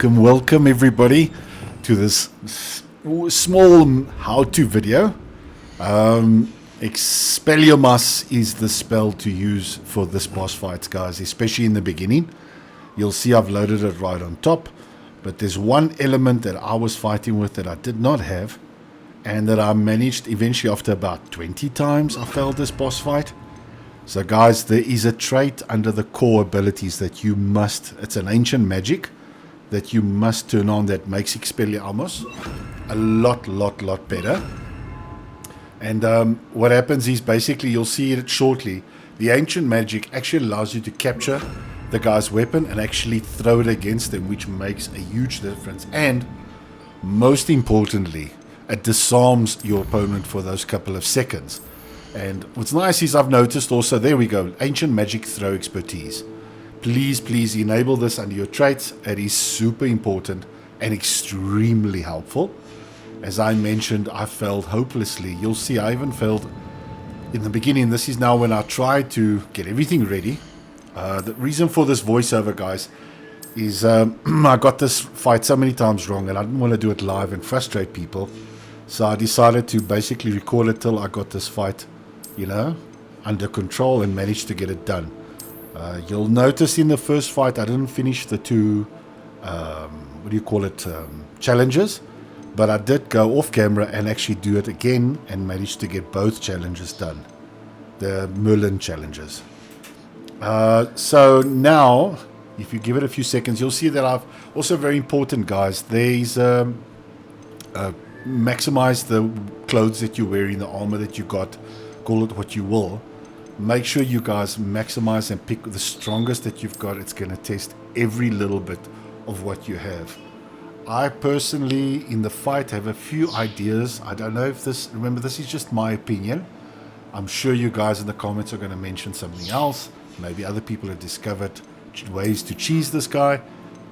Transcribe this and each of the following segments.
Welcome everybody to this small how-to video. Expelliarmus is the spell to use for this boss fight, guys, especially in the beginning. You'll see I've loaded it right on top, but there's one element that I was fighting with that I did not have, and that I managed eventually after about 20 times I failed this boss fight. So guys, there is a trait under the core abilities that you must, it's an ancient magic that you must turn on that makes Expelliarmus a lot better. And what happens is basically, you'll see it shortly, the ancient magic actually allows you to capture the guy's weapon and actually throw it against them, which makes a huge difference. And most importantly, it disarms your opponent for those couple of seconds. And what's nice is I've noticed also, there we go, ancient magic throw expertise. Please enable this under your traits. It is super important and extremely helpful. As I mentioned, I failed hopelessly. You'll see I even failed in the beginning. This is now when I tried to get everything ready. The reason for this voiceover, guys, is I got this fight so many times wrong and I didn't want to do it live and frustrate people. So I decided to basically record it till I got this fight, you know, under control and managed to get it done. You'll notice in the first fight I didn't finish the two, challenges. But I did go off camera and actually do it again and managed to get both challenges done. The Merlin challenges. So now, if you give it a few seconds, you'll see that I've also, very important, guys, there's maximize the clothes that you're wearing, the armor that you got, call it what you will. Make sure you guys maximize and pick the strongest that you've got. It's going to test every little bit of what you have. I personally, in the fight, have a few ideas. I don't know if this, remember, this is just my opinion. I'm sure you guys in the comments are going to mention something else. Maybe other people have discovered ways to cheese this guy.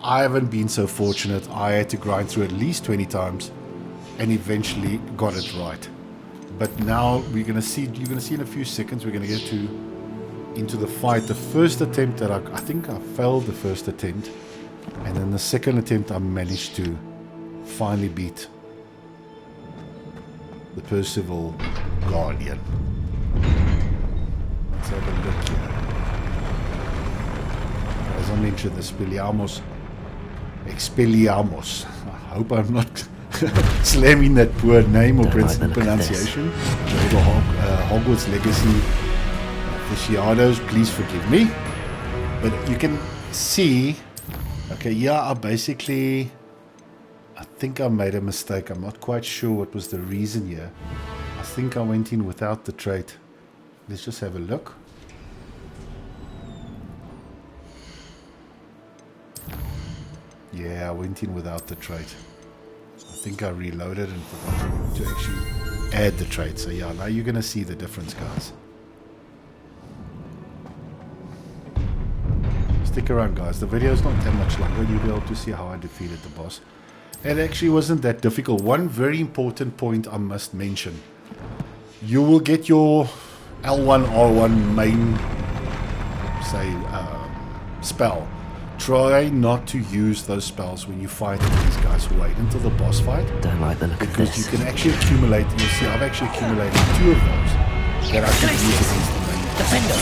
I haven't been so fortunate. I had to grind through at least 20 times and eventually got it right. But now we're going to see, you're going to see in a few seconds, we're going to get into the fight. The first attempt that I think I failed the first attempt. And then the second attempt I managed to finally beat the Pensieve Guardian. Let's have a look here. As I mentioned, the Expelliarmus. I hope I'm not slamming that poor name or pronunciation. Hogwarts Legacy aficionados, please forgive me. But you can see. Okay, yeah, I think I made a mistake. I'm not quite sure what was the reason here. I think I went in without the trait. Let's just have a look. Yeah, I went in without the trait. I think I reloaded and forgot to actually add the trait. So yeah, now you're going to see the difference, guys. Stick around, guys. The video is not that much longer. You'll be able to see how I defeated the boss. It actually wasn't that difficult. One very important point I must mention. You will get your L1, R1 main, say, spell. Try not to use those spells when you fight these guys. Wait until the boss fight. Don't like the look of this. Because you can actually accumulate. You'll see I've actually accumulated 2 of those that I can use against the main defender.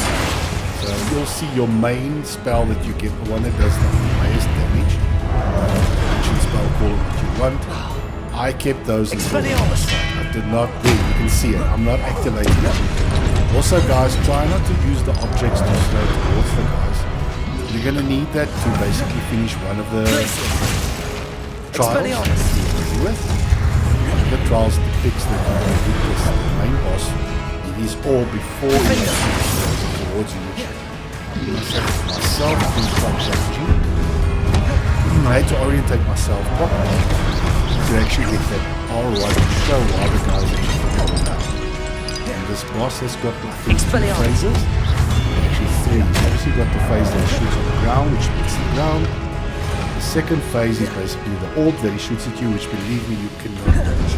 So you'll see your main spell that you get, the one that does the highest damage. Ancient spell, call it what you want. I kept those until the boss fight. I did not, there you can see it. I'm not activating it. Also, guys, try not to use the objects to slow towards the guys. You're going to need that to basically finish one of the trials. One of the trials depicts that you can beat this main boss in his orb before he goes towards you. Myself is quite challenging. I had to orientate myself properly to actually get that R1 and show why the guys actually coming down. And this boss has got the 3 phases. Actually 3. Obviously got the phase that shoots on the ground, which hits the ground. The second phase is basically the orb that he shoots at you, which, believe me, you cannot dodge.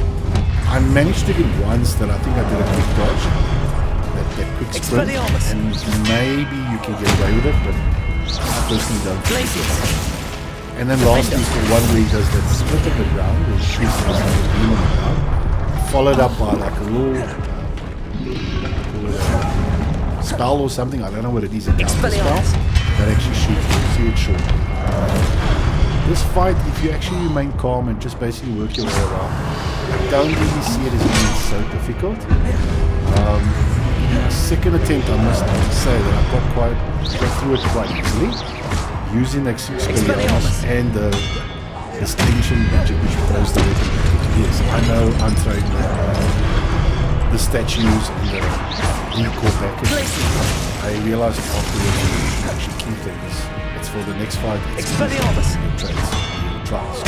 I managed to get once that I think I did a quick dodge. That quick sprint, and maybe you can get away with it, but I personally don't think it. And then lastly is the one where he does that split of the ground, where he shoots the beam on the ground, followed up by like a little spell or something. I don't know what it is, a counter spell that actually shoots. You'll see it shortly. This fight, if you actually remain calm and just basically work your way around, I don't really see it as being so difficult. Second attempt, I must say that I got through it quite easily, using the Expelliarmus and this ancient magic which throws the weapon. Yes, I know I'm throwing the statues and the recall package. I realized afterwards you should actually keep things. It's for the next fight. Expelliarmus traits, trials.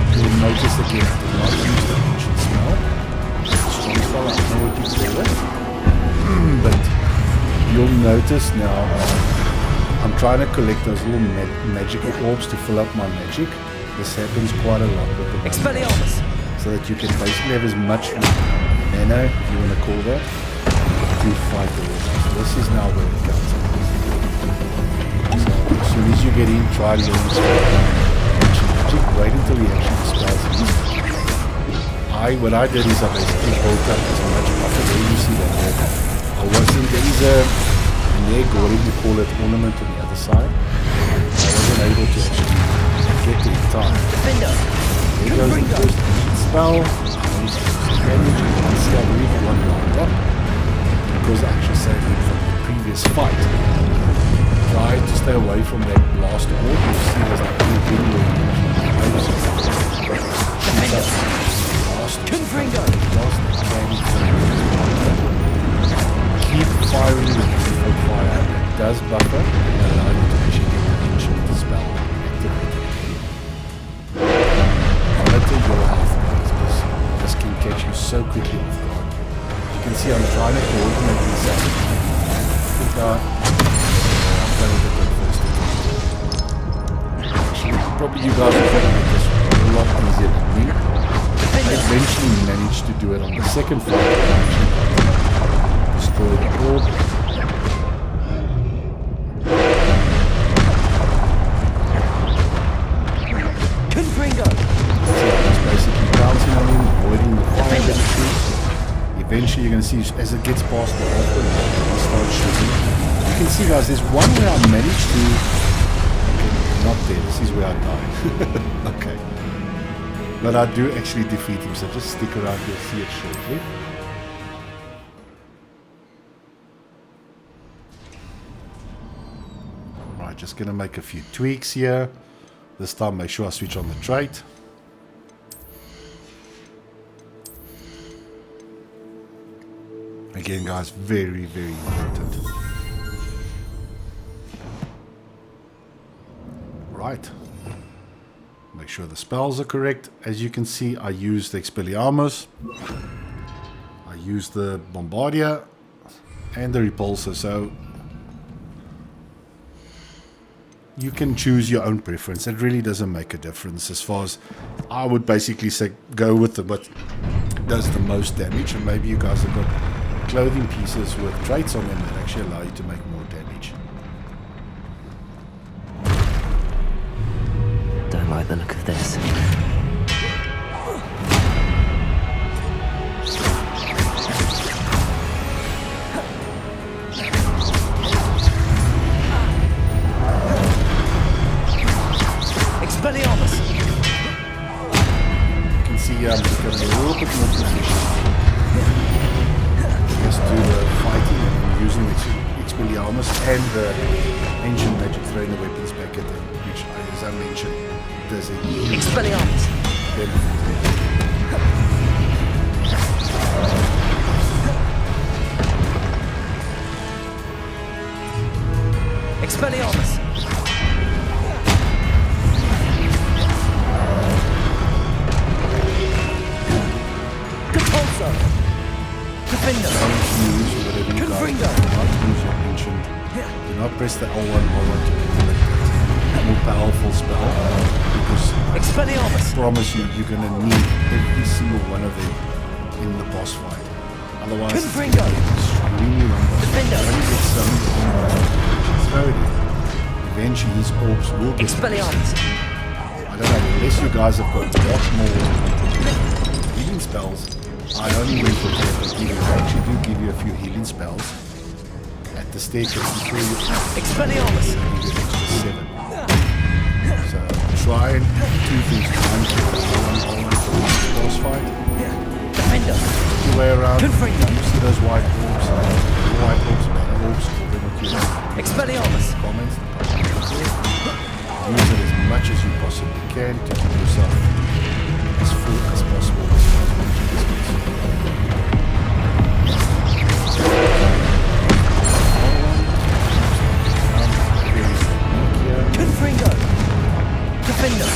Now you'll notice again, I did not use the ancient smell. Strong spell, I don't know what you call it. But you'll notice now, I'm trying to collect those little magical orbs to fill up my magic. This happens quite a lot with the Expelliarmus, so that you can basically have as much mana, if you want to call that, to fight the orbs. So this is now where it comes in. So as soon as you get in, try to learn magic. Wait until he actually spells it. What I did is I basically built up as much buffer. There you see that orb. There is a leg, or whatever you call it, ornament on the other side. I wasn't able to actually get the time. There goes the first spell. Damage, one skill, leave one lined up. Because I actually saved it from the previous fight. Try to stay away from that last orb. You see there's like a video keep firing with the fire. It does buffer and allow you to actually get the ancient spell activated. Monitor your health, guys, because this can catch you so quickly off guard. You can see I'm trying to coordinate this out. I think I've done it at first attempt. Actually, probably you guys will make this a lot easier than me. I eventually managed to do it on the second fight. I actually destroyed the orb. So I'm just basically bouncing on him, avoiding the fire that it shoots. Eventually you're going to see as it gets past the altar, it starts shooting. You can see guys, there's one where I managed to... Okay, not there, this is where I die. Okay. But I do actually defeat him, so just stick around, you'll see it shortly. Alright, just going to make a few tweaks here. This time make sure I switch on the trait. Again guys, very, very important. Right. Make sure the spells are correct. As you can see, I used the Expelliarmus, I used the Bombardier, and the Repulsor. So you can choose your own preference. It really doesn't make a difference. As far as I would basically say, go with what does the most damage. And maybe you guys have got clothing pieces with traits on them that actually allow you to make more damage. Don't like the look of this. Expelliarmus! You can see I'm just getting a little bit more position. Just do the fighting and using the Expelliarmus and the ancient magic, throwing the weapons back at them, which, as I mentioned, does a Expelliarmus! Expelliarmus! Compulsor! Defender! Confringo! Do not use your ancient. Do not press the L1 to activate that more powerful spell, because Expelliarmus! I promise you, you're going to need every single one of them in the boss fight. Otherwise, it's Confringo! extremely long. Defender! You only get some, throw it in. eventually these orbs will get Expelliarmus. I don't know, unless you guys have got a lot more healing spells. I only went with the healing. They actually do give you a few healing spells at the staircase before you Expelliarmus. give you an extra 7. So try and do things. Try and get the boss fight. Defender. Your way around. Confringo. You see those white orbs, better orbs, call them what you like. Expelliarmus. Comments. Use it as much as you possibly can to keep yourself as full as possible as far as energy is concerned. Confringo. Defender.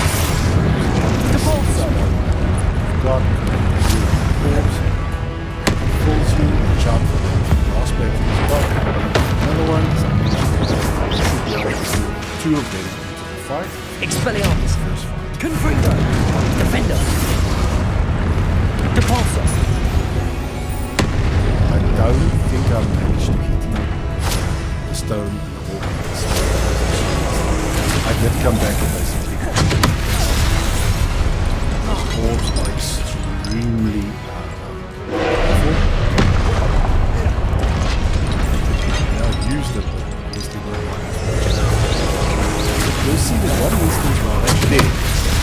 Depulso. Got orbs, pulls you, jump for the last bit of the spot. Another one, you should be able to see 2 of them into the fight. Expelliarmus. First fight. Confringo. Defender. Depulso. I don't think I managed to hit him the stone in the wall. I did come back and basically orbs are extremely powerful. I used it, but obviously not like you'll see there's one instance where right there.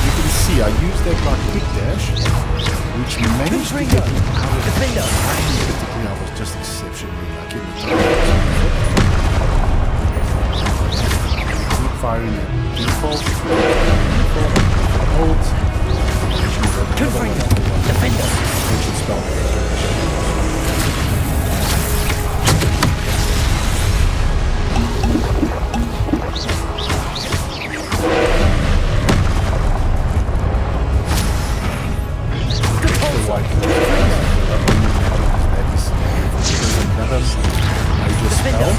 You can see I used that like quick dash, which managed to get me out of Defender. Particularly, I was just exceptionally lucky. Keep firing at default, hold. Confringo. Defender. Ancient spell. White major spell.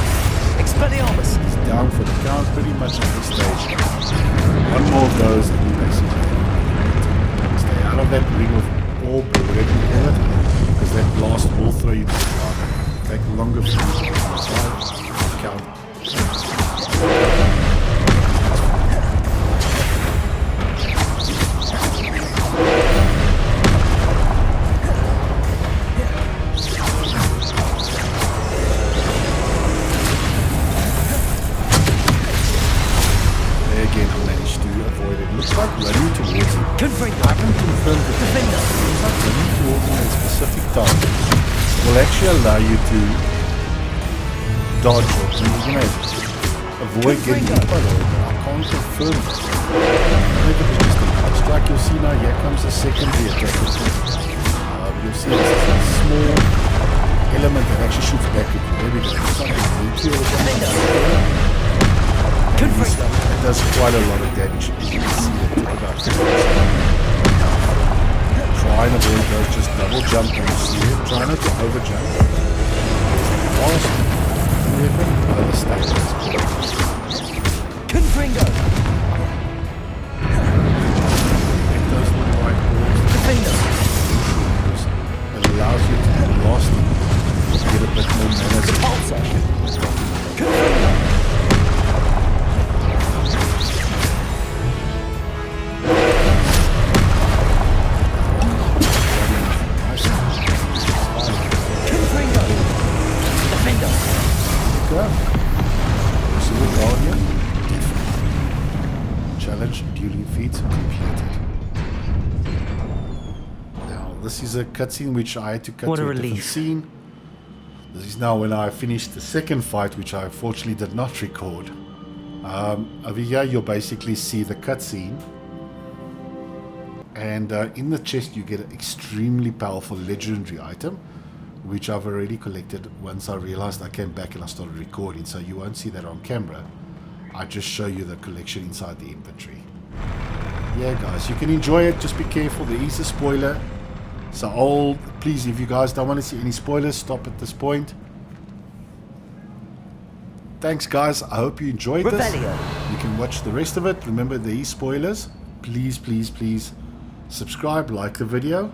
Expelliarmus. He's down for the count pretty much at this stage. One more of those and you basically stay out of that ring of orb or whatever you call it, because that blast will throw you to the ground. Take longer for you to count. Again, I managed to avoid it. Looks like running towards him. Confringo. I haven't confirmed the Defender. looks like running towards him at a specific time will actually allow you to dodge or to, avoid getting hit by the way, but I can't confirm it. I think it was just a strike. You'll see now, here comes the secondary attack. You'll see it's a small element that actually shoots back at you. There we go. It's like a nuclear or something. Confringo. It does quite a lot of damage. You can see it took about 50%. Try and avoid those, just double jump when you see it. Try not to over jump. Whilst weapon, other stations. Confringo. Hit those little white balls. Defender. It allows you to blast them. Get a bit more mana. Depulso. Confringo. Pensieve Guardian, definitely. Challenge dueling feats completed. Now, this is a cutscene which I had to cut What to a a different relief. scene. This is now when I finished the second fight, which I unfortunately did not record. Over here, you'll basically see the cutscene. And in the chest, you get an extremely powerful legendary item, which I've already collected once I realized I came back and I started recording, so you won't see that on camera. I just show you the collection inside the inventory. Yeah guys, you can enjoy it, just be careful, there is a spoiler. So please, if you guys don't want to see any spoilers, stop at this point. Thanks guys, I hope you enjoyed this. Rebellion. You can watch the rest of it. Remember, there is spoilers. Please, please, please subscribe, like the video,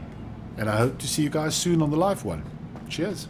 and I hope to see you guys soon on the live one. Cheers.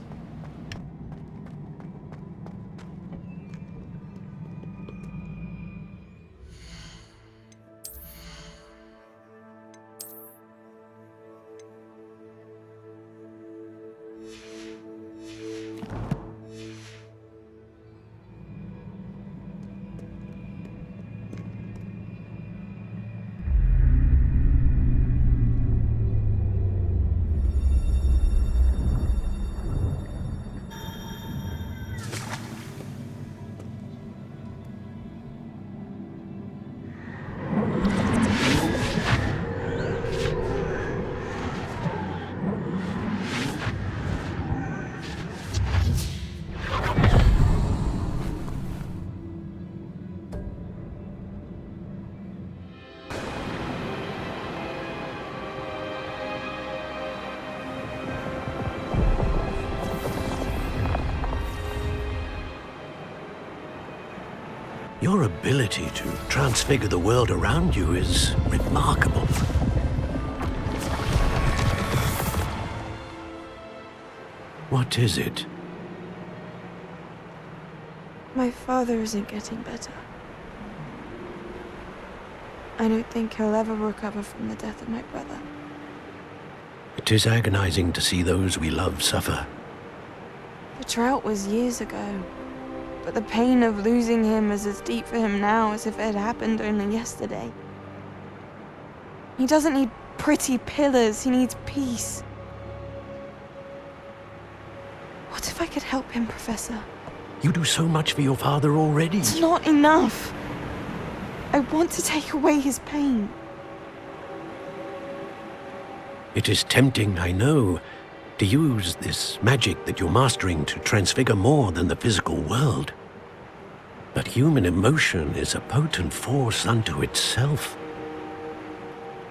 Your ability to transfigure the world around you is remarkable. What is it? My father isn't getting better. I don't think he'll ever recover from the death of my brother. It is agonizing to see those we love suffer. The drought was years ago, but the pain of losing him is as deep for him now as if it had happened only yesterday. He doesn't need pretty pillars, he needs peace. What if I could help him, Professor? You do so much for your father already. It's not enough. I want to take away his pain. It is tempting, I know, to use this magic that you're mastering to transfigure more than the physical world. But human emotion is a potent force unto itself.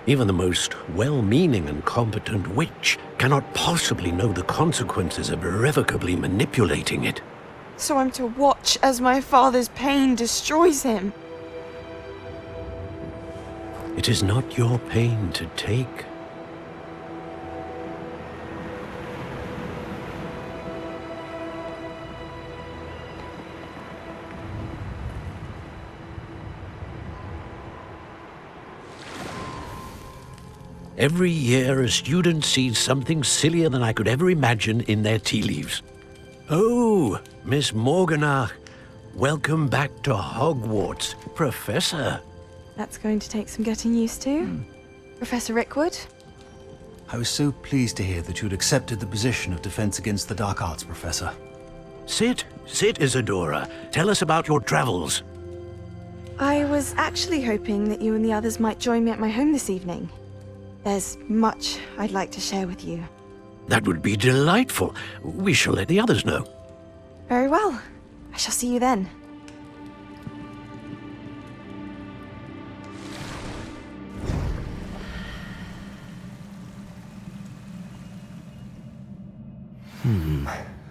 Even the most well-meaning and competent witch cannot possibly know the consequences of irrevocably manipulating it. So I'm to watch as my father's pain destroys him. It is not your pain to take. Every year, a student sees something sillier than I could ever imagine in their tea leaves. Oh, Miss Morganach, welcome back to Hogwarts, Professor. That's going to take some getting used to. Professor Rickwood? I was so pleased to hear that you'd accepted the position of Defense Against the Dark Arts, Professor. Sit, Isadora. Tell us about your travels. I was actually hoping that you and the others might join me at my home this evening. There's much I'd like to share with you. That would be delightful. We shall let the others know. Very well. I shall see you then.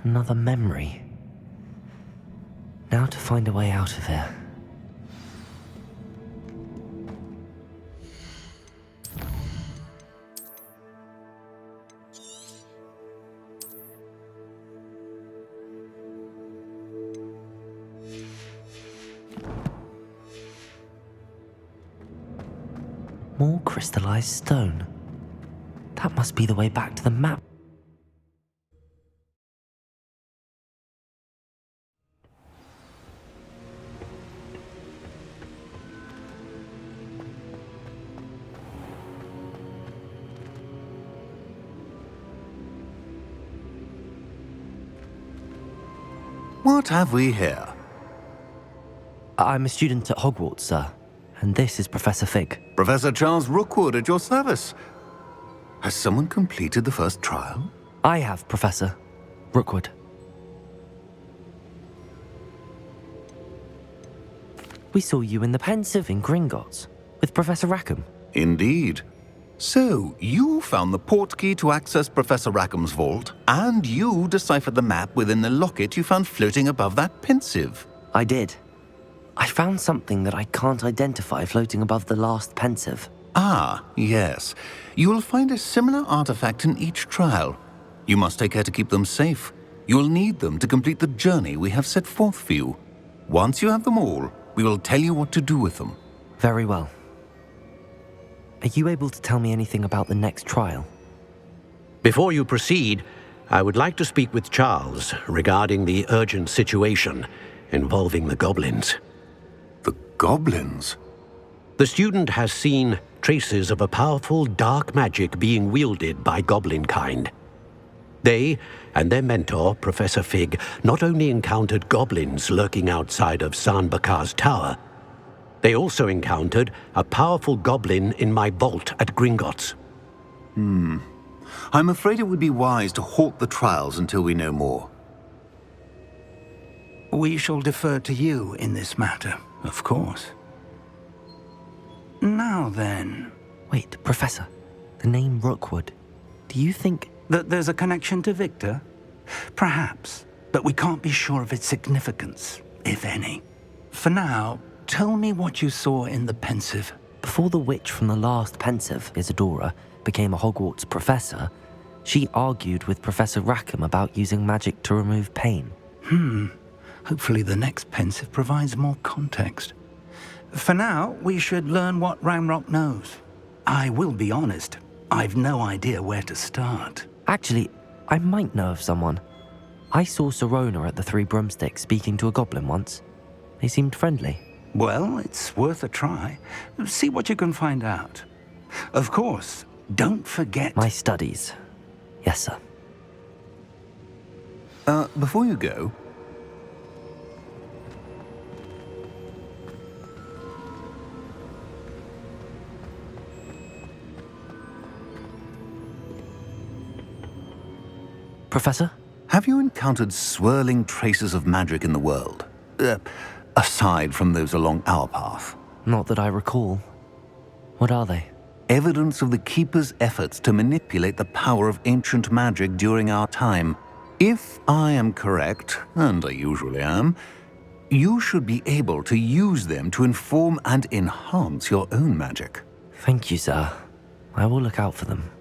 Another memory. Now to find a way out of here. More crystallized stone. That must be the way back to the map. What have we here? I'm a student at Hogwarts, sir. And this is Professor Fig. Professor Charles Rookwood at your service. Has someone completed the first trial? I have, Professor Rookwood. We saw you in the Pensieve in Gringotts with Professor Rackham. Indeed. So, you found the portkey to access Professor Rackham's vault, and you deciphered the map within the locket you found floating above that Pensieve. I did. I found something that I can't identify floating above the last Pensieve. Ah, yes. You will find a similar artifact in each trial. You must take care to keep them safe. You will need them to complete the journey we have set forth for you. Once you have them all, we will tell you what to do with them. Very well. Are you able to tell me anything about the next trial? Before you proceed, I would like to speak with Charles regarding the urgent situation involving the goblins. The goblins? The student has seen traces of a powerful dark magic being wielded by goblin kind. They and their mentor, Professor Fig, not only encountered goblins lurking outside of San Bakar's tower, they also encountered a powerful goblin in my vault at Gringotts. I'm afraid it would be wise to halt the trials until we know more. We shall defer to you in this matter, of course. Now then... Wait, Professor. The name Rookwood. Do you think... that there's a connection to Victor? Perhaps, but we can't be sure of its significance, if any. For now, tell me what you saw in the Pensieve. Before the witch from the last Pensieve, Isadora, became a Hogwarts professor, she argued with Professor Rackham about using magic to remove pain. Hopefully the next Pensieve provides more context. For now, we should learn what Ranrock knows. I will be honest, I've no idea where to start. Actually, I might know of someone. I saw Serona at the Three Broomsticks speaking to a goblin once. They seemed friendly. Well, it's worth a try. See what you can find out. Of course, don't forget... My studies. Yes, sir. Before you go... Professor? Have you encountered swirling traces of magic in the world? Aside from those along our path? Not that I recall. What are they? Evidence of the Keeper's efforts to manipulate the power of ancient magic during our time. If I am correct, and I usually am, you should be able to use them to inform and enhance your own magic. Thank you, sir. I will look out for them.